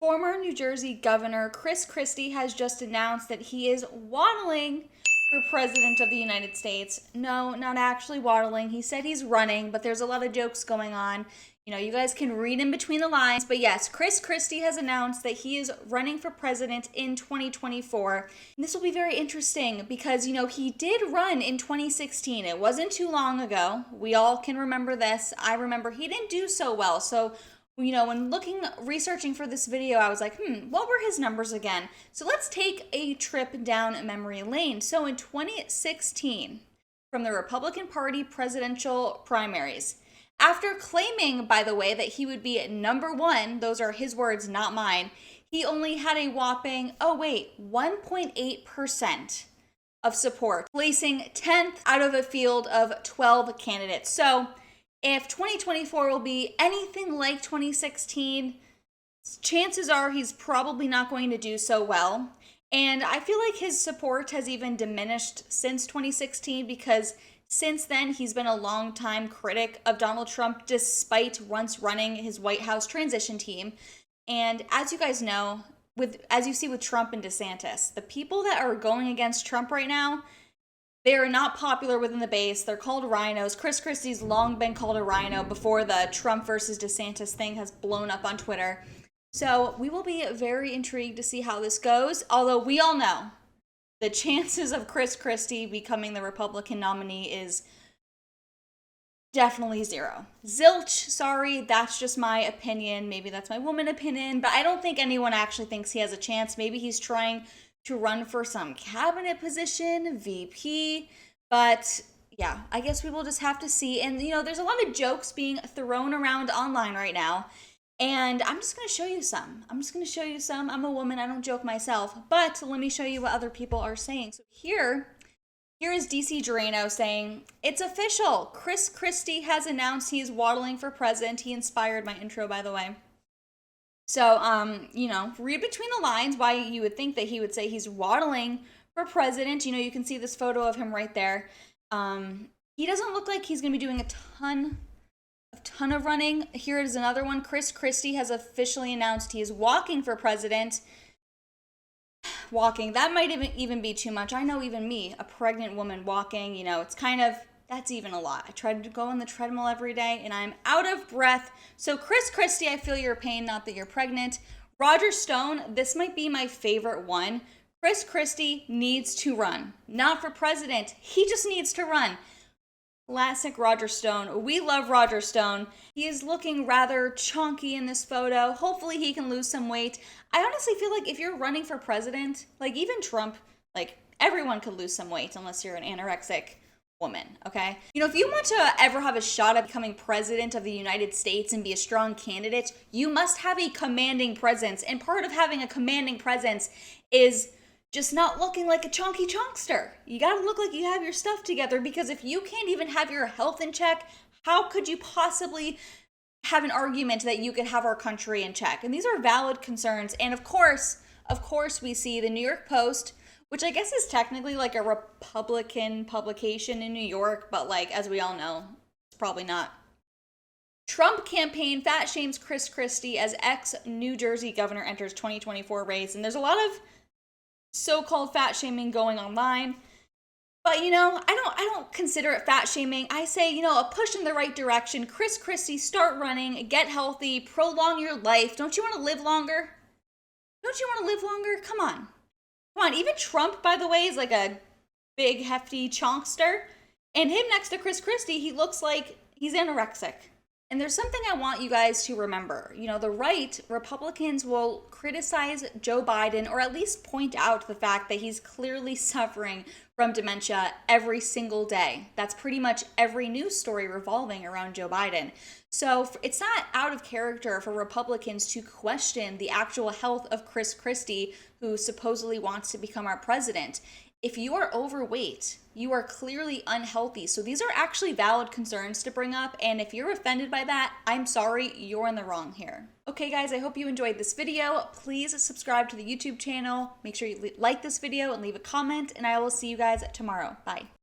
Former New Jersey Governor Christie has just announced that he is waddling for President of the United States. No, not actually waddling. He said he's running, but there's a lot of jokes going on. You know, you guys can read in between the lines. But yes, Christie has announced that he is running for president in 2024. And this will be very interesting because, you know, he did run in 2016. It wasn't too long ago. We all can remember this. I remember he didn't do so well. So, you know, when researching for this video, I was like, what were his numbers again? So let's take a trip down memory lane. So in 2016, from the Republican Party presidential primaries, after claiming, by the way, that he would be at number one, those are his words, not mine, he only had a whopping, 1.8% of support, placing 10th out of a field of 12 candidates. So if 2024 will be anything like 2016, chances are he's probably not going to do so well. And I feel like his support has even diminished since 2016 because since then he's been a longtime critic of Donald Trump despite once running his White House transition team. And as you guys know, as you see with Trump and DeSantis, the people that are going against Trump right now, they are not popular within the base. They're called rhinos. Christie's long been called a rhino before the Trump versus DeSantis thing has blown up on Twitter. So we will be very intrigued to see how this goes. Although we all know the chances of Christie becoming the Republican nominee is definitely zero. Zilch, sorry, that's just my opinion. Maybe that's my woman opinion, but I don't think anyone actually thinks he has a chance. Maybe he's trying to run for some cabinet position, VP, but yeah, I guess we will just have to see. And you know, there's a lot of jokes being thrown around online right now, and I'm just going to show you some. I'm a woman, I don't joke myself, but let me show you what other people are saying. So here is DC Durano saying, "It's official. Christie has announced he is waddling for president." He inspired my intro, by the way. So, you know, read between the lines why you would think that he would say he's waddling for president. You know, you can see this photo of him right there. He doesn't look like he's going to be doing a ton of running. Here is another one. Christie has officially announced he is walking for president. Walking, that might even be too much. I know even me, a pregnant woman walking, you know, it's kind of, that's even a lot. I try to go on the treadmill every day and I'm out of breath. So Christie, I feel your pain, not that you're pregnant. Roger Stone, this might be my favorite one. Christie needs to run. Not for president. He just needs to run. Classic Roger Stone. We love Roger Stone. He is looking rather chunky in this photo. Hopefully he can lose some weight. I honestly feel like if you're running for president, like even Trump, like everyone could lose some weight unless you're an anorexic woman, okay? You know, if you want to ever have a shot at becoming president of the United States and be a strong candidate, you must have a commanding presence. And part of having a commanding presence is just not looking like a chunky chunkster. You gotta look like you have your stuff together, because if you can't even have your health in check, how could you possibly have an argument that you could have our country in check? And these are valid concerns. And of course, we see the New York Post, which I guess is technically like a Republican publication in New York, but like, as we all know, it's probably not. Trump campaign fat shames Christie as ex-New Jersey governor enters 2024 race. And there's a lot of so-called fat shaming going online. But, you know, I don't consider it fat shaming. I say, you know, a push in the right direction. Christie, start running, get healthy, prolong your life. Don't you want to live longer? Come on. Even Trump, by the way, is like a big, hefty chonkster. And him next to Christie, he looks like he's anorexic. And there's something I want you guys to remember. You know, the right, Republicans will criticize Joe Biden, or at least point out the fact that he's clearly suffering from dementia every single day. That's pretty much every news story revolving around Joe Biden. So it's not out of character for Republicans to question the actual health of Christie, who supposedly wants to become our president. If you are overweight, you are clearly unhealthy. So these are actually valid concerns to bring up. And if you're offended by that, I'm sorry, you're in the wrong here. Okay, guys, I hope you enjoyed this video. Please subscribe to the YouTube channel. Make sure you like this video and leave a comment. And I will see you guys tomorrow. Bye.